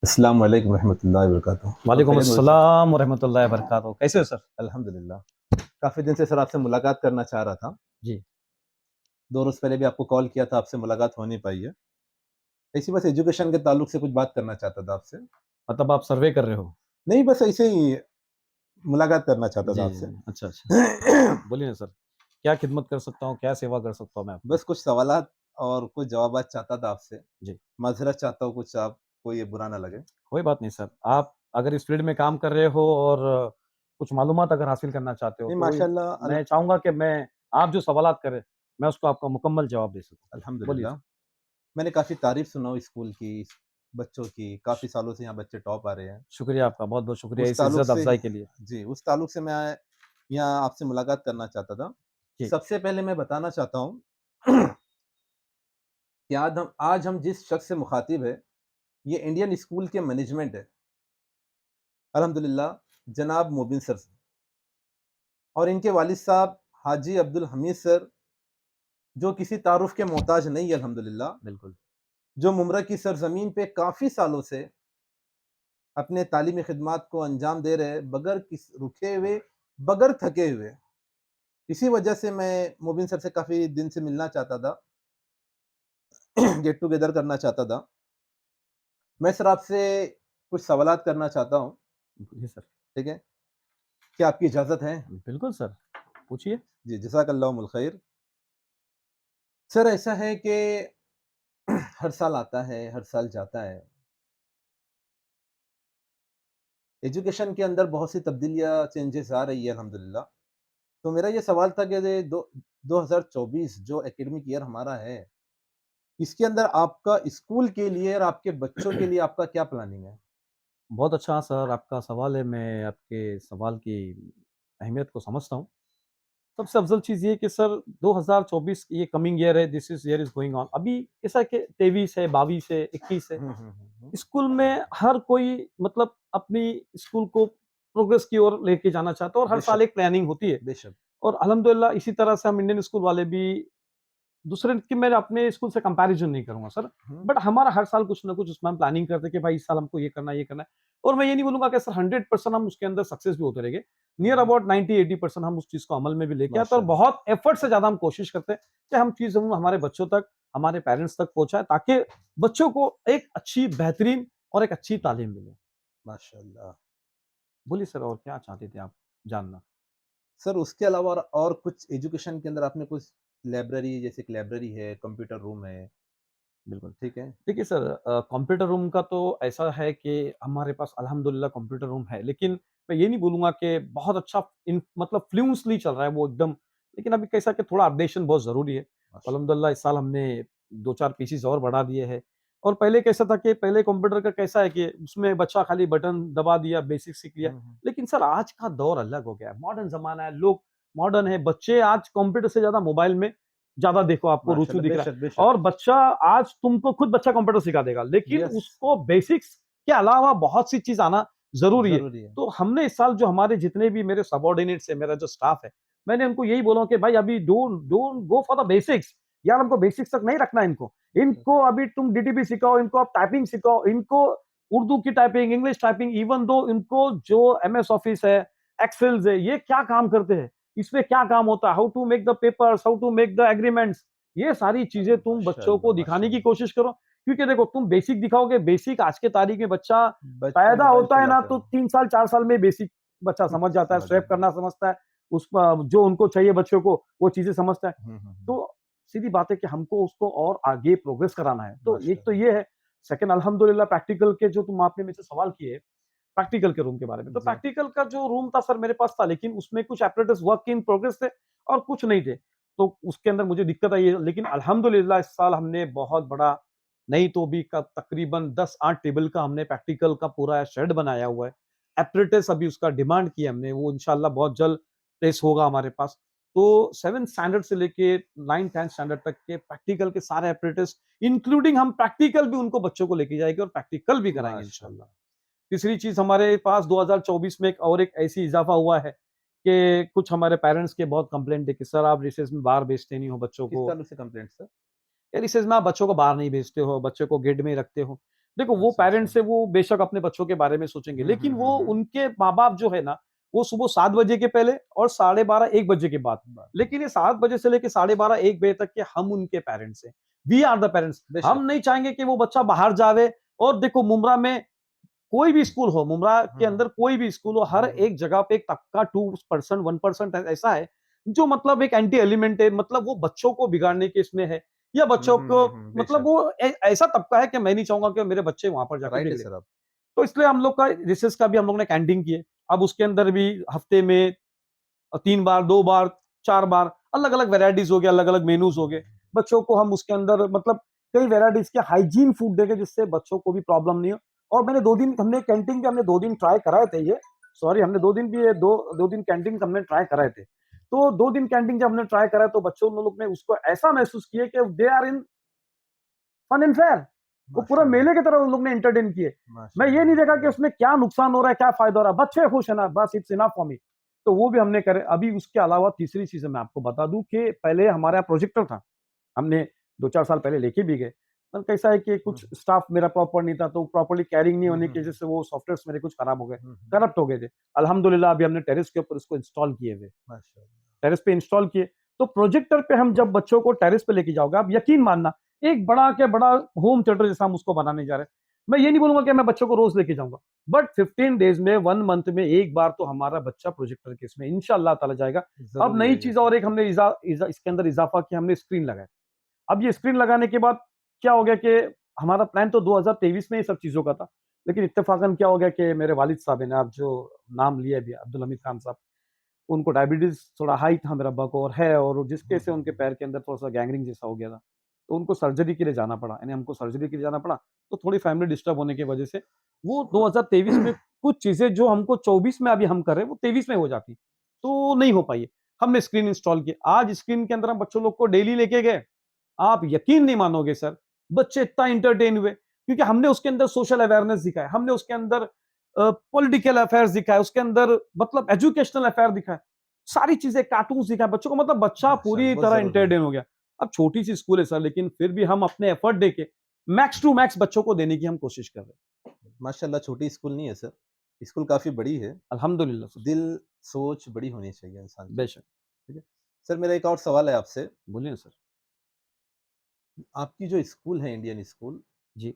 अस्सलाम वालेकुम रहमतुल्लाहि व बरकातुहू। और वालेकुम खैरियत मोदी सर? अस्सलाम वरहमतुल्लाहि वबरकातुहू। कैसे हो सर? अल्हम्दुलिल्लाह। काफ़ी दिन से सर आपसे मुलाकात करना चाह रहा था। जी। 2 रोज़ पहले भी आपको कॉल किया था, आपसे मुलाकात हो नहीं पाई है। ऐसी बस एजुकेशन के ताल्लुक से कुछ बात करना चाहता था आपसे। मतलब आप सर्वे कर रहे हो? नहीं, बस ऐसे ही मुलाकात करना चाहता था जी, आपसे। अच्छा, अच्छा। बोलिए ना सर, क्या खिदमत कर सकता हूँ, क्या सेवा कर सकता हूँ मैं आपकी? बस कुछ सवालात और कुछ जवाबात चाहता था आपसे। जी, माज़रत चाहता हूँ कुछ आपको ये बुरा ना लगे। कोई बात नहीं सर। आप अगर इस फ़ील्ड में काम कर रहे हो और कुछ मालूमात अगर हासिल करना चाहते हो, नहीं, तो माशाअल्लाह मैं चाहूँगा कि आप जो सवालात करें, मैं उसको आपका मुकम्मल जवाब दे सकूँ। बोलिए अल्हम्दुलिल्लाह। सर। मैंने काफ़ी तारीफ़ सुना हूँ स्कूल की, बच्चों की। काफ़ी सालों से यहाँ बच्चे टॉप आ रहे हैं। शुक्रिया आपका, बहुत-बहुत शुक्रिया उस इस ताल्लुक इज़्ज़त से अफ़ज़ाई के लिए। जी, उस ताल्लुक से मैं यहाँ आपसे मुलाकात करना चाहता था। जी, सबसे पहले मैं बताना चाहता हूँ कि आज हम जिस शख्स से मुख़ातिब हैं, ये इंडियन स्कूल के मैनेजमेंट है। अल्हम्दुलिल्लाह जनाब मोबिन सर और इनके वालिद साहब हाजी अब्दुल हमीद सर, जो किसी तारुफ़ के मोहताज नहीं है अल्हम्दुलिल्लाह, बिल्कुल। जो मुमरा की सरज़मीन पे काफ़ी सालों से अपने तालीमी खिदमात को अंजाम दे रहे हैं, बगैर रुके हुए, बगैर थके हुए। इसी वजह से मैं मोबिन सर से काफ़ी दिन से मिलना चाहता था, गेट टुगेदर करना चाहता था। मैं सर आपसे कुछ सवालात करना चाहता हूँ, बोलिए सर। ठीक है? क्या आपकी इजाज़त है? बिल्कुल सर, पूछिए। जी, जज़ाकल्लाहुल खैर। सर ऐसा है कि हर साल आता है, हर साल जाता है। एजुकेशन के अंदर बहुत सी तब्दीलियाँ, चेंजेज़ आ रही है अल्हम्दुलिल्लाह। तो मेरा ये सवाल था कि ये दो 2024 जो एकेडमिक ईयर हमारा है, इसके अंदर आपका स्कूल के लिए और आपके बच्चों के लिए आपका क्या प्लानिंग है? बहुत अच्छा सर आपका सवाल है, मैं आपके सवाल की अहमियत को समझता हूँ। सबसे अफ़ज़ल चीज़ ये है कि सर 2024 ये कमिंग ईयर है, this is year is going on. अभी ऐसा है कि 23 है, 22 है, 21 है। हुँ। स्कूल में हर कोई मतलब अपनी स्कूल को प्रोग्रेस की ओर लेके जाना चाहता है और हर साल बेशक, एक प्लानिंग होती है। बेशक। और अल्हम्दुलिल्लाह इसी तरह से हम इंडियन स्कूल वाले भी दूसरे की मैं अपने स्कूल से कंपैरिज़न नहीं करूँगा सर, हुँ, बट हमारा हर साल कुछ ना कुछ उसमें हम प्लानिंग करते हैं कि भाई इस साल हमको ये करना है, ये करना है। और मैं ये नहीं बोलूँगा कि सर 100% हम उसके अंदर सक्सेस भी होते रहेंगे। Near hmm. अबाउट 90-80% हम उस चीज़ को अमल में भी लेके आते हैं और माशाअल्लाह। बहुत एफर्ट से ज़्यादा हम कोशिश करते हैं कि हम चीज़ हम हमारे बच्चों तक, हमारे पेरेंट्स तक पहुँचाएँ ताकि बच्चों को एक अच्छी, बेहतरीन और एक अच्छी तालीम मिले। माशाअल्लाह। बोलिए सर और क्या चाहते थे आप जानना? सर उसके अलावा और कुछ एजुकेशन के अंदर आपने कुछ लाइब्रेरी जैसे कि लाइब्रेरी है, कंप्यूटर रूम है, बिल्कुल। ठीक है? देखिए सर कंप्यूटर रूम का तो ऐसा है कि हमारे पास अल्हम्दुलिल्लाह कंप्यूटर रूम है, लेकिन मैं ये नहीं बोलूँगा कि बहुत अच्छा इन मतलब फ्लुएंटली चल रहा है वो एकदम, लेकिन अभी कैसा कि थोड़ा अपडेशन बहुत ज़रूरी है। माशाअल्लाह। अल्हम्दुलिल्लाह इस साल हमने 2-4 पीसेस और बढ़ा दिए हैं और पहले कैसा था कि पहले कंप्यूटर का कैसा है कि उसमें बच्चा खाली बटन दबा दिया, बेसिक सीख लिया। हुँ। लेकिन सर आज का दौर अलग हो गया है, मॉडर्न ज़माना है, लोग मॉडर्न है, बच्चे आज कंप्यूटर से ज़्यादा मोबाइल में ज़्यादा देखो आपको रुचि माशाअल्लाह, दिख रहा है। बेशक, बेशक। और बच्चा आज तुमको खुद बच्चा कंप्यूटर सिखा देगा, लेकिन यस, उसको बेसिक्स के अलावा बहुत सी चीज़ आना ज़रूरी है। ज़रूरी है। तो हमने इस साल जो हमारे जितने भी मेरे सबऑर्डिनेट्स हैं, मेरा जो स्टाफ है, मैंने उनको यही बोला कि भाई अभी don't don't go for the basics. यार हमको बेसिक्स तक नहीं रखना है इनको। इनको अभी तुम डीटीपी सिखाओ, इनको आप टाइपिंग सिखाओ, इनको उर्दू की typing, English typing even though इनको जो एमएस ऑफिस है, एक्सेल्स है, ये क्या काम करते हैं? इसमें क्या काम होता है? How to make the papers, how to make the agreements ये सारी चीज़ें तुम बच्चों माशाअल्लाह, को दिखाने की माशाअल्लाह। कोशिश करो, क्योंकि देखो तुम बेसिक दिखाओगे, बेसिक आज के तारीख में बच्चा बच्चा पैदा मोबाइल होता है ना चलाता तो है। 3 साल 4 साल में बेसिक बच्चा समझ जाता है, समझ स्वैप जाता है। करना समझता है, उस जो उनको चाहिए बच्चों को वो चीज़ें समझता है। हुँ। तो सीधी बात है कि हमको उसको और आगे प्रोग्रेस कराना है। तो एक तो माशाअल्लाह। ये है, सेकंड अल्हम्दुलिल्लाह प्रैक्टिकल के जो तुम आपने मुझसे सवाल किए, प्रैक्टिकल के रूम के बारे में। तो जी। प्रैक्टिकल का जो रूम था सर मेरे पास था, लेकिन उसमें कुछ एपरेटस वर्क इन प्रोग्रेस थे और कुछ नहीं थे। तो उसके अंदर मुझे दिक्कत आई है, लेकिन अल्हम्दुलिल्लाह इस साल हमने बहुत बड़ा नहीं तो भी का तकरीबन 10-8 टेबल का हमने प्रैक्टिकल का पूरा शेड बनाया हुआ है। एपरेटस अभी उसका डिमांड किया हमने, वो इंशाअल्लाह बहुत जल्द प्लेस होगा हमारे पास। तो 7th स्टैंडर्ड से लेके 9th-10th स्टैंडर्ड तक के प्रैक्टिकल के सारे एपरेटस इंक्लूडिंग हम प्रैक्टिकल भी उनको बच्चों को लेके जाएँगे और प्रैक्टिकल भी कराएँगे इंशाअल्लाह। माशाअल्लाह। तीसरी चीज़ हमारे पास 2024 में एक ऐसी इज़ाफ़ा हुआ है कि कुछ हमारे पेरेंट्स के बहुत कंप्लेंट है कि सर आप रिसेस में बाहर भेजते नहीं हो बच्चों किस को। ताल्लुक से कंप्लेंट सर? या रिसेस में आप बच्चों को बाहर नहीं भेजते हो, बच्चों को गेट में ही रखते हो। देखो वो अच्छा, पेरेंट्स अच्छा। है वो बेशक अपने बच्चों के बारे में सोचेंगे, हुँ, लेकिन हुँ, हुँ, वो हुँ। उनके माँ-बाप जो है ना, वो सुबह 7 बजे के पहले और 12:30 1 बजे के बाद। बात लेकिन ये 7 बजे से लेके 12:30 1 बजे तक के हम उनके पेरेंट्स हैं। We are the parents. बेशक। हम नहीं चाहेंगे कि वो बच्चा बाहर जावे। और देखो मुम्बरा में कोई भी स्कूल हो, मुम्बरा हुँ, के हुँ। अंदर कोई भी स्कूल हो, हर हुँ, हुँ। एक जगह पे एक तबका 2% 1% ऐसा है, जो मतलब एक एंटी एलिमेंट है, मतलब वो बच्चों को बिगाड़ने के इसमें है, या हुँ, बच्चों हुँ, को हुँ, हुँ। मतलब बेशक। वो ऐसा तबका है कि मैं नहीं चाहूंगा कि मेरे बच्चे वहां पर जाके राइट है बिगड़े। सर आप। तो इसलिए हम लोग का रिसेस का भी हम लोग ने कैंटीन की है। अब उसके अंदर भी हफ्ते में 3 बार, 2 बार, 4 बार अलग-अलग वैराइटीज़ हो गए, अलग-अलग मेनूज़ हो गए। बच्चों को हम उसके अंदर मतलब कई वैराइटीज़ के हाइजीन फूड देंगे जिससे बच्चों को भी प्रॉब्लम नहीं हो। और मैंने 2 दिन हमने कैंटीन के हमने 2 दिन ट्राई कराए थे ये। सॉरी हमने 2 दिन भी ये 2 दिन कैंटीन हमने ट्राई कराए थे। तो 2 दिन कैंटीन जब हमने ट्राई करा तो बच्चों लोग ने उसको ऐसा महसूस किया कि they are in fun and fair. वो पूरा माशाअल्लाह, मेले की तरह उन लोग ने एंटरटेन किए। मैं ये माशाअल्लाह, नहीं देखा कि माशाअल्लाह। उसमें क्या नुकसान हो रहा है, क्या फ़ायदा हो रहा है। बच्चे खुश हैं ना, बस इट्स इनफ फॉर मी। तो वो भी हमने करे। अभी उसके अलावा तीसरी चीज़ मैं आपको बता दूँ कि पहले हमारे यहाँ प्रोजेक्टर था। हमने 2-4 साल पहले लेके भी गए। पर कैसा है कि हुँ, कुछ स्टाफ मेरा प्रॉपर नहीं था, तो प्रॉपर्ली कैरिंग नहीं हुँ, होने हुँ, की वजह हुँ, से वो सॉफ्टवेयर्स मेरे कुछ खराब हो गए, हुँ, हुँ। करप्ट हो गए थे। अल्हम्दुलिल्लाह अभी हमने टेरेस के ऊपर उसको इंस्टॉल किए हुए। माशाअल्लाह। टेरेस पे इंस्टॉल किए। तो प्रोजेक्टर पे हम जब बच्चों को टेरेस पे लेके जाओगे, आप यकीन मानना, एक बड़ा के बड़ा होम थिएटर जैसा हम उसको बनाने जा रहे हैं। मैं ये नहीं बोलूँगा कि मैं बच्चों को रोज़ लेके जाऊँगा, बट 15 डेज़ में, 1 मंथ में एक बार तो हमारा बच्चा प्रोजेक्टर के इसमें इंशाअल्लाह ताला जाएगा। अब ज़रूरी नई है ये चीज़ तो। और एक हमने इज़ा इज़ा इसके अंदर इज़ाफ़ा किया, हमने स्क्रीन लगाए। अब ये स्क्रीन लगाने के बाद क्या हो गया कि हमारा प्लान तो 2023 में ये सब चीज़ों का था। लेकिन इत्तेफ़ाक़न क्या हो गया कि मेरे वालिद साहब हैं ना, आप जो नाम लिए अभी अब्दुल हमीद खान साहब, उनको डायबिटीज़ थोड़ा हाई था मेरे अब्बा को और है, और जिसके हुँ, से हुँ, उनके हुँ। पैर के अंदर थोड़ा-सा गैंग्रीन जैसा हो गया था। तो उनको सर्जरी के लिए जाना पड़ा, यानी हमको सर्जरी के लिए जाना पड़ा, तो थोड़ी फैमिली डिस्टर्ब होने की वजह से वो 2023 में कुछ चीज़ें जो हमको 24 में अभी हम कर रहे हैं, वो 23 में हो जाती, तो नहीं हो पाई है। हमने स्क्रीन इंस्टॉल की। आज स्क्रीन के अंदर हम बच्चों लोग को डेली लेके गए, आप यकीन नहीं मानोगे सर, बच्चे इतना एंटरटेन हुए क्योंकि हमने उसके अंदर सोशल अवेयरनेस दिखाया, हमने उसके अंदर पॉलिटिकल अफेयर्स दिखाए, उसके अंदर मतलब एजुकेशनल अफेयर दिखाए, सारी चीजें कार्टून्स दिखाए बच्चों को, मतलब बच्चा माशाअल्लाह, पूरी बहुत तरह ज़रूरी है। एंटरटेन हो गया। अब छोटी सी स्कूल है सर, लेकिन फिर भी हम अपने एफर्ट देके मैक्स टू मैक्स बच्चों को देने की हम कोशिश कर रहे हैं। माशाअल्लाह छोटी स्कूल नहीं है सर, स्कूल काफ़ी बड़ी है। अल्हम्दुलिल्लाह सर। दिल, सोच बड़ी होनी चाहिए इंसान की, बेशक। ठीक है? सर मेरा एक और सवाल है आपसे, बोलिए ना सर। आपकी जो स्कूल है इंडियन स्कूल, जी।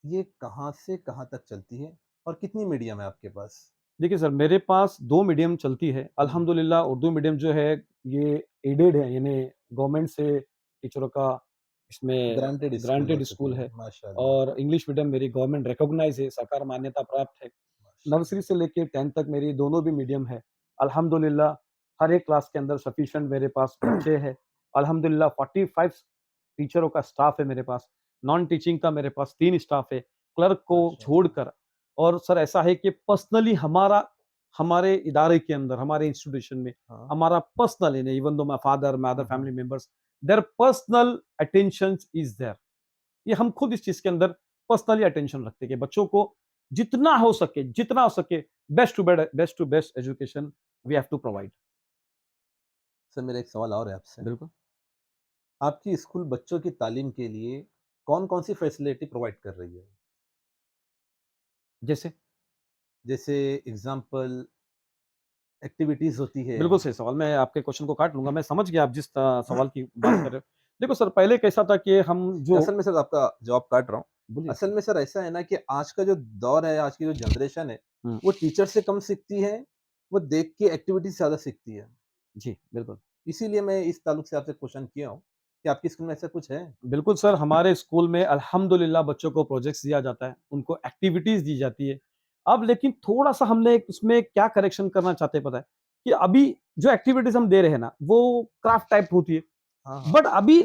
ये कहाँ से कहाँ तक चलती है और कितनी मीडियम है आपके पास? देखिए सर, मेरे पास 2 मीडियम चलती है। हुँ, अल्हम्दुलिल्लाह उर्दू मीडियम जो है ये एडेड है, यानी गवर्नमेंट से टीचरों का इसमें ग्रांटेड स्कूल हो ग्रांटेड चुकी स्कूल है, है। माशाअल्लाह, और इंग्लिश मीडियम मेरी गवर्नमेंट रिकॉग्नाइज़ है, सरकार मान्यता प्राप्त है। नर्सरी माशाअल्लाह। से लेके 10th तक मेरी दोनों भी मीडियम है। अल्हम्दुलिल्लाह हर एक क्लास के अंदर सफिशिएंट मेरे पास बच्चे हैं। अल्हम्दुलिल्लाह 45 टीचरों का स्टाफ है मेरे पास। नॉन टीचिंग का मेरे पास 3 स्टाफ है, क्लर्क को माशाअल्लाह, छोड़कर। और सर ऐसा है कि पर्सनली हमारा हमारे इदारे के अंदर, हमारे इंस्टीट्यूशन में हाँ। हमारा पर्सनल है, even though my father, my other hmm, hmm. Family members, their personal attentions is there. ये हम खुद इस चीज़ के अंदर पर्सनली अटेंशन रखते हैं कि बच्चों को जितना हो सके best to best education we have to provide. Sir मेरा एक सवाल और है आपसे, बिल्कुल। आपकी स्कूल बच्चों की तालीम के लिए कौन-कौन सी फैसिलिटी प्रोवाइड कर रही है? जैसे? जैसे एग्ज़ाम्पल एक्टिविटीज़ होती है। बिल्कुल सही सवाल। मैं आपके क्वेश्चन को काट लूँगा। मैं समझ गया आप जिस सवाल की बात कर रहे हो। देखो सर, पहले कैसा था कि हम जो असल में सर आपका जवाब काट रहा हूँ। बोलिए असल सर। में सर ऐसा है ना कि आज का जो दौर है, आज की जो जनरेशन है, हुँ, वो टीचर से कम सीखती है, वो देख के एक्टिविटी ज़्यादा सीखती है। जी, बिल्कुल। इसीलिए मैं इस ताल्लुक से आपसे क्वेश्चन किया हूँ कि आपकी स्कूल में ऐसा कुछ है? बिल्कुल सर, हमारे स्कूल में अल्हम्दुलिल्लाह बच्चों को प्रोजेक्ट्स दिया जाता है, उनको एक्टिविटीज़ दी जाती है। अब लेकिन थोड़ा-सा हमने इसमें क्या करेक्शन करना चाहते हैं पता है? कि अभी जो एक्टिविटीज़ हम दे रहे हैं ना, वो क्राफ्ट टाइप होती है। हाँ, हाँ। बट अभी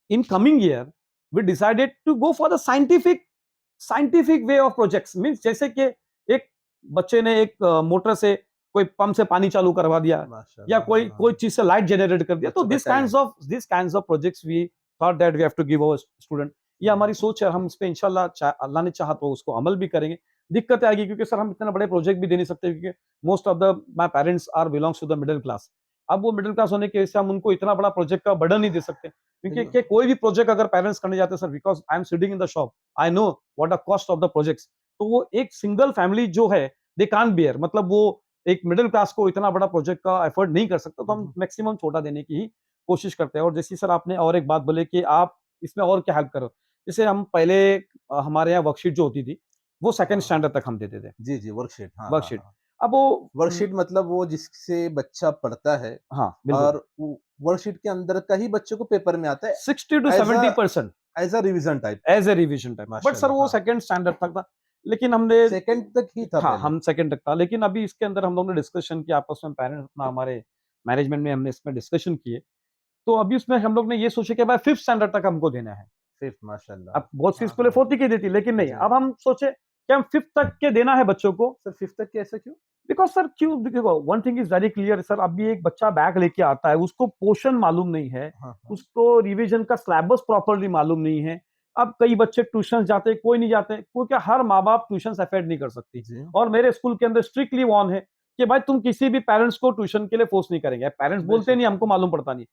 in coming year we decided to go for the scientific way of projects. Means जैसे कि एक बच्चे ने एक मोटर से कोई पंप से पानी चालू करवा दिया, या माशाअल्लाह, कोई हाँ, कोई हाँ। चीज से लाइट जनरेट कर दिया। तो बच्चों का talent. This kinds of projects we thought that we have to give our student. ये हुँ, हमारी सोच है, हम इस पे इंशाल्लाह अल्लाह ने चाहा तो उसको अमल भी करेंगे। दिक्कत आएगी क्योंकि सर हम इतने बड़े प्रोजेक्ट भी दे नहीं सकते, क्योंकि most of the my parents are belongs to the middle class. अब वो मिडिल क्लास होने की वजह से हम उनको इतना बड़ा प्रोजेक्ट का बर्डन नहीं दे सकते। क्योंकि बिल्कुल। कोई भी प्रोजेक्ट अगर पेरेंट्स करने जाते हैं sir, because I am sitting in the shop, I know what the cost of the projects, तो वो एक सिंगल फैमिली जो है दे कांट बियर, मतलब वो एक मिडिल क्लास को इतना बड़ा प्रोजेक्ट का एफर्ट नहीं कर सकता, तो हम मैक्सिमम छोटा देने की ही कोशिश करते हैं। और जैसे सर आपने और एक बात बोले कि आप इसमें और क्या हेल्प करो, जैसे हम पहले हमारे यहाँ वर्कशीट जो होती थी वो सेकंड हाँ। स्टैंडर्ड तक हम देते थे, जी, जी, वर्कशीट। हाँ, हाँ, वर्कशीट। हाँ। अब वो वर्कशीट मतलब वो जिससे बच्चा पढ़ता है हाँ बिल्कुल और वो वर्कशीट के अंदर का ही बच्चे को पेपर में आता है 60 to as a 70% as a revision type. As a revision type, but sir माशाल्लाह, वो हाँ। सेकंड स्टैंडर्ड तक था, लेकिन हमने सेकंड तक ही था हाँ पहले। हम सेकंड तक था, लेकिन अभी इसके अंदर हम लोगों ने डिस्कशन किया आपस में, पेरेंट्स अपना हमारे मैनेजमेंट में हमने इसमें डिस्कशन किए, तो अभी उसमें हम लोग ने ये सोचे कि भाई फिफ्थ स्टैंडर्ड तक हमको देना है। फिफ्थ माशाल्लाह। अब बहुत सी हाँ, स्कूलें हाँ। फोर्थ की देती, लेकिन नहीं, जी। अब हम सोचे कि हम फिफ्थ तक के देना है बच्चों को। सर फिफ्थ तक के ऐसा क्यों? बिकॉज सर क्यों, देखो one thing is very clear sir, अभी एक बच्चा बैग लेके आता है, उसको पोर्शन मालूम नहीं है, हाँ, हाँ। उसको रिवीजन का सिलेबस प्रॉपरली मालूम नहीं है। अब कई बच्चे ट्यूशन जाते हैं, कोई नहीं जाते, क्योंकि हर माँ बाप ट्यूशन अफोर्ड नहीं कर सकती। जी, और मेरे स्कूल के अंदर स्ट्रिक्टली वॉर्न है कि भाई तुम किसी भी पेरेंट्स को ट्यूशन के लिए फोर्स नहीं करेंगे। पेरेंट्स बोलते बेशक। नहीं, हमको मालूम पड़ता नहीं,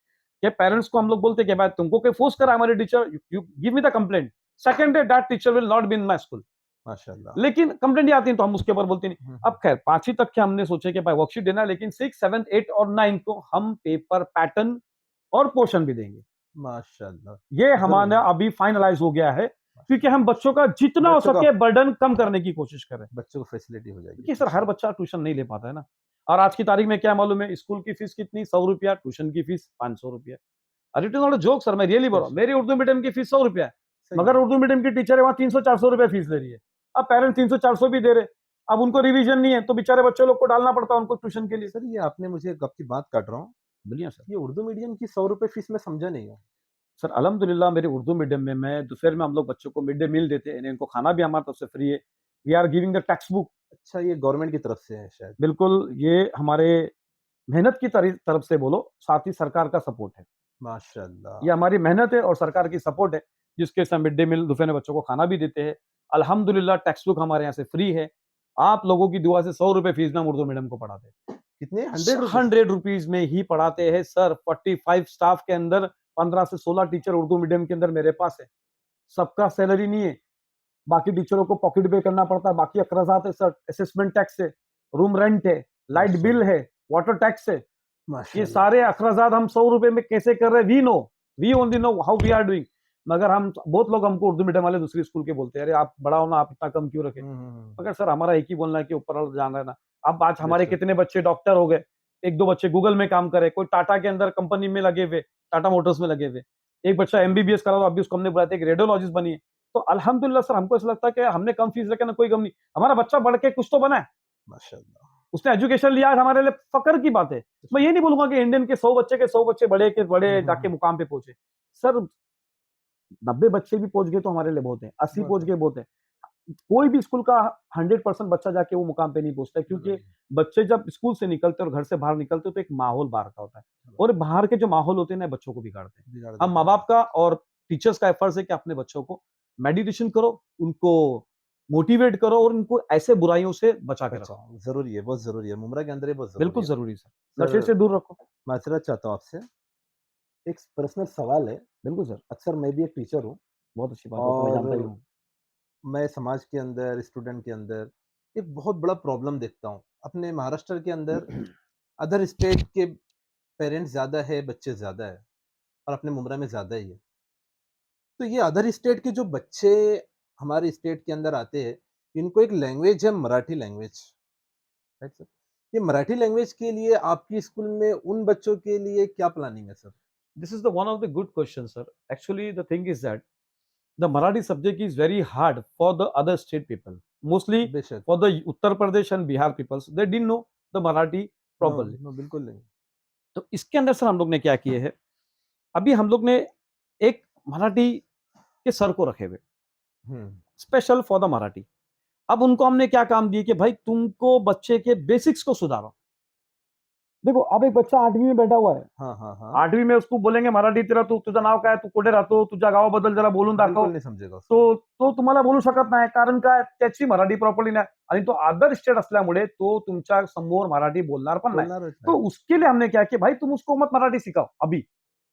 कि पेरेंट्स को हम लोग बोलते कि भाई तुमको कोई फोर्स करा हमारे teacher, you give me the complaint, second day that teacher will not be in my school. माशाल्लाह। लेकिन कंप्लेंट आती है तो हम उसके ऊपर बोलते नहीं। हुँ, अब हुँ। खैर पांचवी तक के हमने सोचे कि भाई वर्कशीट देना है, लेकिन सिक्स सेवन एट और नाइन को हम पेपर पैटर्न और पोर्शन भी देंगे। माशाल्लाह। ये ज़रूर, हमारा ज़रूर। अभी फाइनलाइज हो गया है, क्योंकि हम बच्चों का जितना हो बच्चों का सके बर्डन कम करने की कोशिश करें। बच्चों को फैसिलिटी हो जाएगी देखिए सर, हर इंशाल्लाह। बच्चा ट्यूशन नहीं ले पाता है ना, और आज की तारीख में क्या मालूम है, स्कूल की फीस कितनी, 100 रुपया, ट्यूशन की फीस 500 रुपया। अरे it is not a joke sir, मैं रियली बोल रहा हूँ, बेशक। मेरी उर्दू मीडियम की फीस 100 रुपया है, सही मगर है। उर्दू मीडियम की टीचर है वहां 300 400 रुपया फीस ले रही है। अब पेरेंट्स 300 400 भी दे रहे, अब उनको रिवीजन नहीं है, तो बेचारे बच्चे लोग को डालना पड़ता है उनको ट्यूशन के लिए। सर ये आपने मुझे आपकी बात काट रहा हूँ, बोलिए सर। ये उर्दू मीडियम की ₹100 फीस मैं समझा नहीं हूँ। सर अल्हम्दुलिल्लाह मेरे उर्दू मीडियम में, मैं दोपहर में हम लोग बच्चों को मिड डे मील देते हैं, इनको खाना भी हमारी तरफ से फ्री है। We are giving the text book. अच्छा ये गवर्नमेंट की तरफ से है शायद। बिल्कुल, ये हमारे मेहनत की तरफ से बोलो, साथ ही सरकार का सपोर्ट है। माशाल्लाह। ये हमारी मेहनत है और सरकार की सपोर्ट है, जिसके साथ मिड डे मील दोपहर में बच्चों को खाना भी देते हैं। अल्हम्दुलिल्लाह टेक्स्ट बुक हमारे यहाँ से फ्री है। आप लोगों की दुआ से 100 रुपए फीस में हम उर्दू मीडियम को पढ़ाते हैं। कितने? 100 रुपीज़? 100 रुपीज में ही पढ़ाते हैं सर। 45 स्टाफ के अंदर 15 से 16 टीचर उर्दू मीडियम के अंदर मेरे पास है। सबका सैलरी नहीं है, बाकी टीचरों को पॉकेट पे करना पड़ता है, बाकी अखराजात है सर, असेसमेंट टैक्स है, रूम रेंट है, लाइट बिल माशाल्लाह, है, वाटर टैक्स है। ये माशाल्लाह। सारे अखराजात हम 100 रुपए में कैसे कर रहे हैं, we only know how we are doing. मगर हम बहुत लोग हमको उर्दू मीडियम वाले दूसरी स्कूल के बोलते हैं, अरे आप बड़ा हो ना, आप इतना कम क्यों रखे। हुँ, हुँ, हुँ। मगर सर हमारा एक ही बोलना है कि ऊपर वाला जान रहा है ना। अब आज हमारे बेशक। कितने बच्चे डॉक्टर हो गए, एक दो बच्चे गूगल में काम करे, कोई टाटा के अंदर कंपनी में लगे हुए, टाटा मोटर्स में लगे हुए, एक बच्चा एमबीबीएस करा, तो अभी उसको हमने बुलाया था, एक रेडियोलॉजिस्ट बनी है। तो अल्हम्दुलिल्लाह सर, हमको ऐसा लगता है कि हमने कम फीस रखे ना, कोई गम नहीं, हमारा बच्चा बढ़ के कुछ तो बना है, माशाल्लाह। उसने एजुकेशन लिया, आज हमारे लिए फक्र की बात है। मैं ये नहीं बोलूंगा कि इंडियन के 100 बच्चे बड़े के बड़े हुँ, हुँ, जाके हुँ। मुकाम पे पहुंचे। सर 90 बच्चे भी पहुंच गए तो हमारे लिए बहुत है, 80 बहुत पहुंच है। गए बहुत है। कोई भी स्कूल का 100% बच्चा जाके वो मुकाम पे नहीं पहुंचता, क्योंकि बच्चे जब स्कूल से निकलते और घर से बाहर निकलते तो एक माहौल बाहर का होता है, और बाहर के जो माहौल होते हैं ना, बच्चों को बिगाड़ते हैं। बिगाड़ हम देते माँ हैं। बाप का और टीचर्स का एफर्ट है कि अपने बच्चों को मेडिटेशन करो, उनको मोटिवेट करो और उनको ऐसे बुराइयों से बचा के रखो। अच्छा, ज़रूरी है, बहुत ज़रूरी है। मुमरा के अंदर ये बहुत ज़रूरी बिल्कुल है। जरूरी सर, नशे सर से दूर रखो। माज़रत चाहता हूँ आपसे, एक पर्सनल सवाल है। बिल्कुल सर। अक्सर मैं भी एक टीचर हूँ बहुत अच्छी बात है, वो तो मैं जानता ही और हूँ। मैं समाज के अंदर, स्टूडेंट के अंदर एक बहुत बड़ा प्रॉब्लम देखता हूँ। अपने महाराष्ट्र के अंदर अदर स्टेट के पेरेंट्स ज़्यादा है, बच्चे ज़्यादा है और अपने मुमरा में ज़्यादा ही है। तो ये अदर स्टेट के जो बच्चे हमारे स्टेट के अंदर आते हैं, इनको एक लैंग्वेज है मराठी लैंग्वेज, राइट सर? ये मराठी लैंग्वेज के लिए आपकी स्कूल में उन बच्चों के लिए क्या प्लानिंग है sir? This is the one of the good questions, sir. Actually, the thing is that the Marathi subject is very hard for the other state people. Mostly बेशक। for the Uttar Pradesh and Bihar peoples, they didn't know the Marathi know, properly. No बिल्कुल नहीं। तो इसके अंदर sir हम लोग ने क्या किए है, अभी हम लोग ने एक मराठी के सर को रखे हुए, हुँ, स्पेशल फॉर द मराठी। अब उनको हमने क्या काम दिए कि भाई तुमको बच्चे के बेसिक्स को सुधारो। देखो अब एक बच्चा 8वीं में बैठा हुआ है, हाँ, हाँ, हाँ। 8वीं में उसको बोलेंगे मराठी तेरा तू तुझं नाव काय, तू कुठे राहतो, तुझ्या गावाबद्दल जरा बोलून दाखव, बिल्कुल नहीं समझेगा उसको। तो तुम्हाला बोलू शकत नाही, कारण काय, त्याची मराठी प्रॉपर्ली नाही, आणि तो अदर स्टेट असल्यामुळे तो तुमच्या समोर मराठी बोलणार पण नाही। बोलणारच तो नाही। उसके लिए हमने क्या किया, भाई तुम उसको मत मराठी सिखाओ अभी,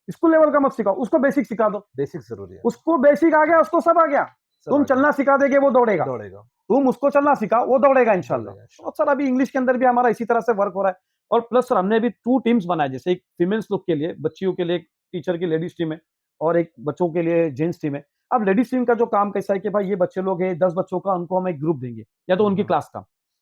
स्कूल लेवल का मत सिखाओ, उसको बेसिक सिखा दो। बेसिक ज़रूरी है। उसको बेसिक आ गया, उसको सब आ गया। सब तुम आ गया। चलना सिखा देगे, वो दौड़ेगा। दौड़ेगा। तुम उसको चलना सिखाओ, वो दौड़ेगा इंशाल्लाह। दौड़ेगा और सर अभी इंग्लिश के अंदर भी हमारा इसी तरह से वर्क हो रहा है। और प्लस सर हमने अभी 2 टीम्स बनाए, जैसे एक फीमेल्स लोग के लिए, बच्चियों के लिए एक टीचर की लेडीज़ टीम है और एक बच्चों के लिए जेंट्स टीम है। अब लेडीज़ टीम का जो काम कैसा है कि भाई ये बच्चे लोग हैं, 10 बच्चों का, उनको हम एक ग्रुप देंगे या तो उनकी क्लास का।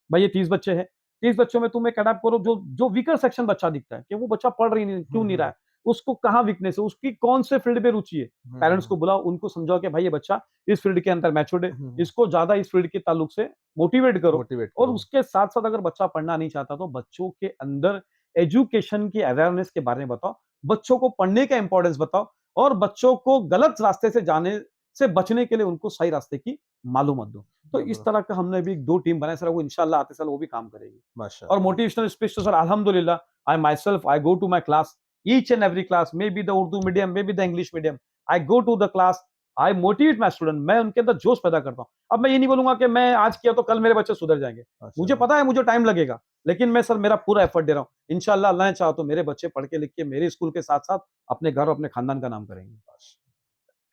भाई ये 30 बच्चे हैं, 30 बच्चों में तुम एक अडॉप्ट करो जो जो वीकर सेक्शन बच्चा दिखता है कि वो बच्चा पढ़ रही नहीं, क्यों नहीं रहा है, उसको कहाँ वीकनेस है, उसकी कौन से फील्ड में रुचि है। पेरेंट्स को बुलाओ, उनको समझाओ कि भाई ये बच्चा इस फील्ड के अंदर मैच्योर्ड है, इसको ज्यादा इस फील्ड के ताल्लुक से मोटिवेट करो। मोटिवेट और करो। उसके साथ साथ अगर बच्चा पढ़ना नहीं चाहता तो बच्चों के अंदर एजुकेशन की अवेयरनेस के बारे में बताओ, बच्चों को पढ़ने का इंपॉर्टेंस बताओ और बच्चों को गलत रास्ते से जाने से बचने के लिए उनको सही रास्ते की मालूमात दो। तो इस ज़बरदस्त। तरह का हमने अभी 2 टीम बनाए सर, वो इंशाल्लाह आते साल वो भी काम करेगी। और माशाअल्लाह। मोटिवेशनल स्पीच तो सर अल्हम्दुलिल्लाह I myself I go to my class each and every class, may be the Urdu medium, may be the English medium, I go to the class, I motivate my student, मैं उनके अंदर जोश पैदा करता हूँ। अब मैं ये नहीं बोलूंगा कि मैं आज किया तो कल मेरे बच्चे सुधर जाएंगे, मुझे माशाअल्लाह। पता है मुझे टाइम लगेगा, लेकिन मैं सर मेरा पूरा एफर्ट दे रहा हूँ। इंशाल्लाह अल्लाह ने चाहा तो मेरे बच्चे पढ़ के लिख के मेरे स्कूल के साथ साथ अपने घर और अपने खानदान का नाम करेंगे।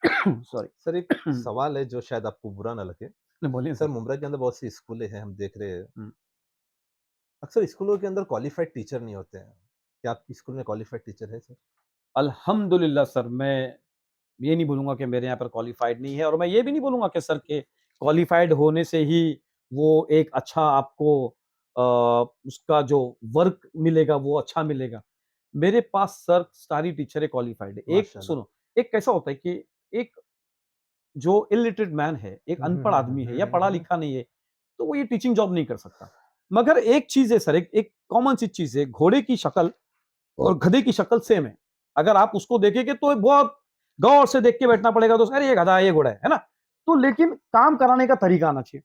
सॉरी। सर एक सवाल है जो शायद आपको बुरा ना लगे। बोलिए सर सर। मुंब्रा के अंदर बहुत सी स्कूलें हैं, हम देख रहे हैं। हम्म। अक्सर स्कूलों के अंदर क्वालिफाइड टीचर नहीं होते हैं। क्या आपकी स्कूल में क्वालिफाइड टीचर है सर? अल्हम्दुलिल्लाह सर, मैं ये नहीं बोलूँगा कि मेरे यहाँ पर क्वालिफ़ाइड नहीं है और मैं ये भी नहीं बोलूँगा कि सर के क्वालिफ़ाइड होने से ही वो एक अच्छा आपको उसका जो वर्क मिलेगा वो अच्छा मिलेगा। मेरे पास सर सारी टीचरें क्वालिफ़ाइड है। एक माशाअल्लाह। सुनो, एक कैसा होता है कि एक जो इलिटरेट मैन है, एक अनपढ़ आदमी है या पढ़ा-लिखा नहीं है, तो वो ये टीचिंग जॉब नहीं कर सकता। मगर एक चीज़ है सर, एक एक कॉमन सी चीज़ है, घोड़े की शक्ल और गधे की शक्ल सेम है। अगर आप उसको देखेंगे तो बहुत गौर से देख के बैठना पड़ेगा, तो अरे ये गधा है, ये घोड़ा है ना? तो लेकिन काम कराने का तरीका आना चाहिए।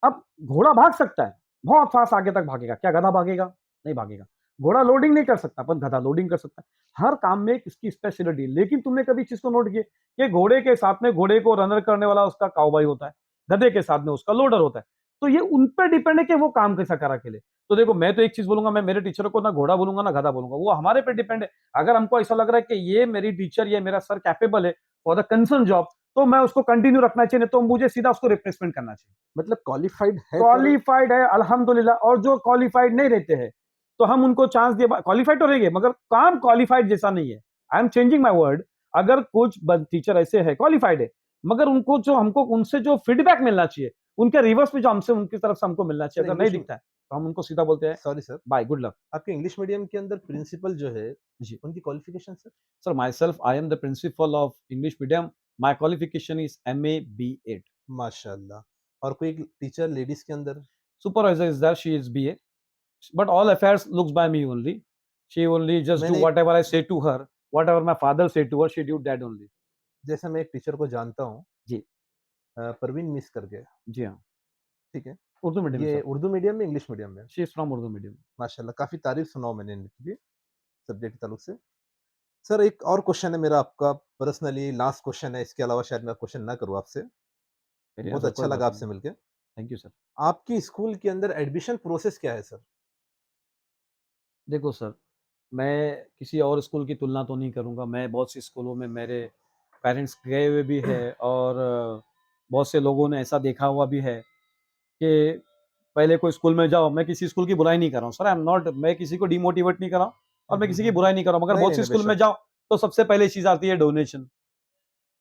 अब घोड़ा भाग सकता है, बहुत फास्ट आगे तक भागेगा, क्या गधा भागेगा? नहीं भागेगा। घोड़ा लोडिंग नहीं कर सकता, पर गधा लोडिंग कर सकता है। हर काम में इसकी स्पेशलिटी है, लेकिन तुमने कभी इस चीज़ को नोट किया कि घोड़े के साथ में घोड़े को रनर करने वाला उसका काउबॉय होता है, गधे के साथ में उसका लोडर होता है। तो ये उन पे डिपेंड है कि वो काम कैसा करा के लिए। तो देखो मैं तो एक चीज़ बोलूँगा, मैं मेरे टीचर को ना घोड़ा बोलूँगा ना गधा बोलूँगा, वो हमारे पे डिपेंड है। अगर हमको ऐसा लग रहा है कि ये मेरी टीचर, ये मेरा सर कैपेबल है फॉर द कंसर्न जॉब, तो मैं उसको कंटिन्यू रखना चाहिए, नहीं तो मुझे सीधा उसको रिप्लेसमेंट करना चाहिए। मतलब क्वालिफाइड है सर? क्वालिफाइड है अल्हम्दुलिल्लाह, और जो क्वालिफाइड नहीं रहते हैं तो हम उनको चांस दिए, क्वालिफाइड तो रहेंगे मगर काम क्वालिफाइड जैसा नहीं है। I am changing my word. अगर कुछ टीचर ऐसे है क्वालिफाइड है, मगर उनको जो हमको उनसे जो फीडबैक मिलना चाहिए, उनके रिवर्स में जो हमसे उनकी तरफ से हमको मिलना सर चाहिए, अगर नहीं इंग्लिश दिखता है तो हम उनको सीधा बोलते हैं sorry sir, bye, good luck. आपके इंग्लिश मीडियम के अंदर प्रिंसिपल जो है, जी उनकी qualification sir? Sir, myself I am the principal of English medium, my qualification is MA B.Ed। माशाअल्लाह। और कोई टीचर लेडीज़ के अंदर? Supervisor is there, she is BA, but all affairs looks by me only. She only just do मैंने एक whatever I say to her, whatever my father said to her, she do that only। जैसे मैं एक teacher को जानता हूँ, जी, Parveen miss करके, जी हाँ, ठीक है? उर्दू मीडियम ये सर। उर्दू मीडियम में, इंग्लिश मीडियम में? She is from Urdu medium. माशाअल्लाह, काफ़ी तारीफ़ सुना हूँ मैंने इनकी भी, सब्जेक्ट के ताल्लुक से। सर एक और क्वेश्चन है मेरा आपका, पर्सनली लास्ट क्वेश्चन है, इसके अलावा शायद मैं क्वेश्चन ना करूँ आपसे। चलिए बहुत सर, कोई अच्छा लगा बात नहीं। आपसे मिलके। Thank you sir. आपकी स्कूल के अंदर एडमिशन प्रोसेस क्या है सर? देखो सर, मैं किसी और स्कूल की तुलना तो नहीं करूँगा, मैं बहुत सी स्कूलों में मेरे पेरेंट्स गए हुए भी हैं और बहुत से लोगों ने ऐसा देखा हुआ भी है कि पहले कोई स्कूल में जाओ, मैं किसी स्कूल की बुराई नहीं कर रहा हूँ सर, आई एम नॉट, मैं किसी को डिमोटिवेट नहीं कर रहा हूँ और मैं किसी की बुराई नहीं कर रहा हूँ, मगर नहीं, बहुत नहीं, सी नहीं, स्कूल में बेशक। जाओ, तो सबसे पहले चीज़ आती है डोनेशन,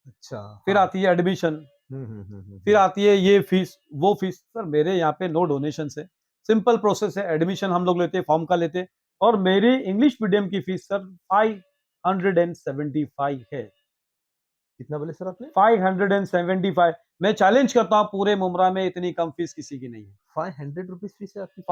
अच्छा, फिर हाँ। आती है एडमिशन, फिर हुँ। आती है ये फीस, वो फीस। सर मेरे यहाँ पे नो डोनेशंस है, सिंपल प्रोसेस है, एडमिशन हम लोग लेते हैं, फॉर्म का लेते हैं और मेरी इंग्लिश मीडियम की फीस सर 575 है। कितना बोले सर आपने? 575। मैं चैलेंज करता हूँ पूरे मुमरा में इतनी कम फीस किसी की नहीं है। ₹500 फीस है आपकी फीस की?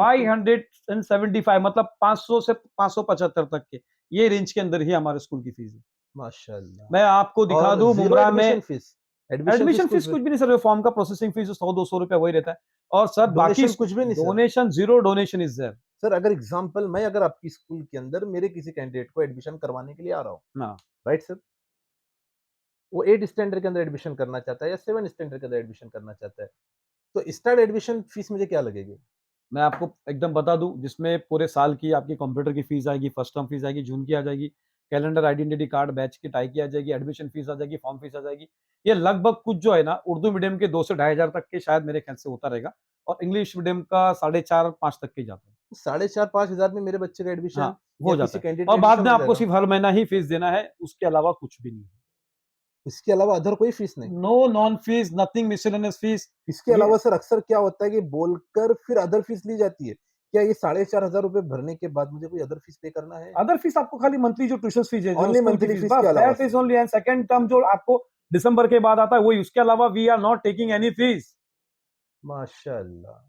575 मतलब 500 से 575 तक के, ये रेंज के अंदर ही हमारे स्कूल की फीस है। माशाअल्लाह। मैं आपको दिखा और दूँ ज़ीरो मुमरा में admission fees? Admission fees admission कुछ फीस भी? कुछ भी नहीं सर, वो फॉर्म का प्रोसेसिंग फीस 100-200 रुपया वही रहता है और सर बाकी डोनेशन कुछ भी नहीं sir? Donation, zero donation is there. Sir अगर एग्ज़ाम्पल मैं अगर आपकी स्कूल के अंदर मेरे किसी कैंडिडेट को एडमिशन करवाने के लिए आ रहा हूँ, हाँ, राइट सर? वो 8 स्टैंडर्ड के अंदर एडमिशन करना चाहता है या 7 स्टैंडर्ड के अंदर एडमिशन करना चाहता है, तो स्टार्ट एडमिशन फीस मुझे क्या लगेगी? मैं आपको एकदम बता दूँ, जिसमें पूरे साल की आपकी कंप्यूटर की फीस आएगी, फर्स्ट टर्म फीस आएगी, जून की आ जाएगी, कैलेंडर, आइडेंटिटी कार्ड, बैच की टाई की आ जाएगी, एडमिशन फीस आ जाएगी, फॉर्म फीस आ जाएगी। ये लगभग कुछ जो है ना उर्दू मीडियम के 2 से 2,500 तक के शायद मेरे ख्याल से होता रहेगा और इंग्लिश मीडियम का 4,500-5 तक के जाता है। 4,500-5,000 में मेरे बच्चे का हाँ, एडमिशन या हो जाता किसी है कैंडिडेट और का बाद एडमिशन में हो आपको जाएगा। सिर्फ हर महीना ही फीस देना है, उसके अलावा कुछ भी नहीं। इसके अलावा अदर कोई फीस नहीं? No non fees, nothing miscellaneous fees. इसके ये अलावा सर अक्सर क्या होता है कि बोलकर फिर अदर फीस ली जाती है। क्या ये 4,500 रुपए भरने के बाद मुझे कोई अदर फीस पे करना है? अदर फीस आपको खाली मंथली जो ट्यूशन फीस है, जो ओनली स्कूल की मंथली फीस, फीस के बस अलावा that sir. Is only and second term जो आपको दिसंबर के बाद आता है वही, उसके अलावा we are not taking any fees. माशाअल्लाह।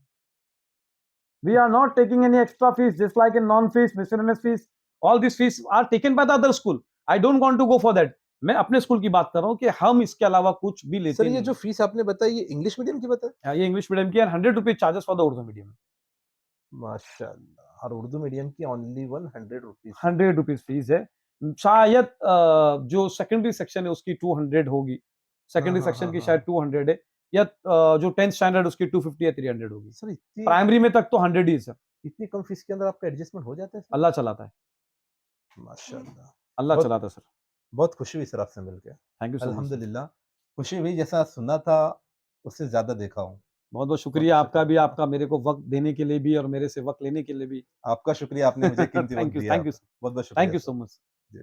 We are not taking any extra fees, just like in non-fees, miscellaneous fees. All these fees are taken by the other school. I don't want to go for that. मैं अपने school की बात कर रहा हूँ कि हम इसके अलावा कुछ भी सर लेते ये नहीं जो हैं। फीस आपने बताई ये इंग्लिश मीडियम की बताई? ये इंग्लिश मीडियम की है, 100 rupees charges for the Urdu medium, माशाअल्लाह और उर्दू मीडियम की ओनली 100 रुपीस। 100 रुपीज फीस है। शायद जो सेकेंडरी सेक्शन है उसकी 200 होगी, हाँ, सेकेंडरी हाँ, सेक्शन हाँ, की शायद हाँ। 200 है, या जो 10th स्टैंडर्ड उसकी 250 या 300 होगी। सर इतनी प्राइमरी में तक तो 100 ही है सर। इतनी कम फीस के अंदर आपका एडजस्टमेंट हो जाता है सर? अल्लाह चलाता है, माशाअल्लाह। अल्लाह बहुत चलाता है सर। बहुत खुशी हुई सर आपसे मिलके। Thank you so much sir. अल्हम्दुलिल्लाह खुशी हुई जैसा सुना था उससे ज़्यादा देखा हूँ। बहुत बहुत बहुत शुक्रिया आपका भी, शुक्रिया। आपका मेरे को वक्त देने के लिए भी और मेरे से वक्त लेने के लिए भी। आपका शुक्रिया आपने मुझे कीमती वक़्त दिया थैंक यू आपका। बहुत-बहुत थैंक शुक्रिया you sir. So much. Ji.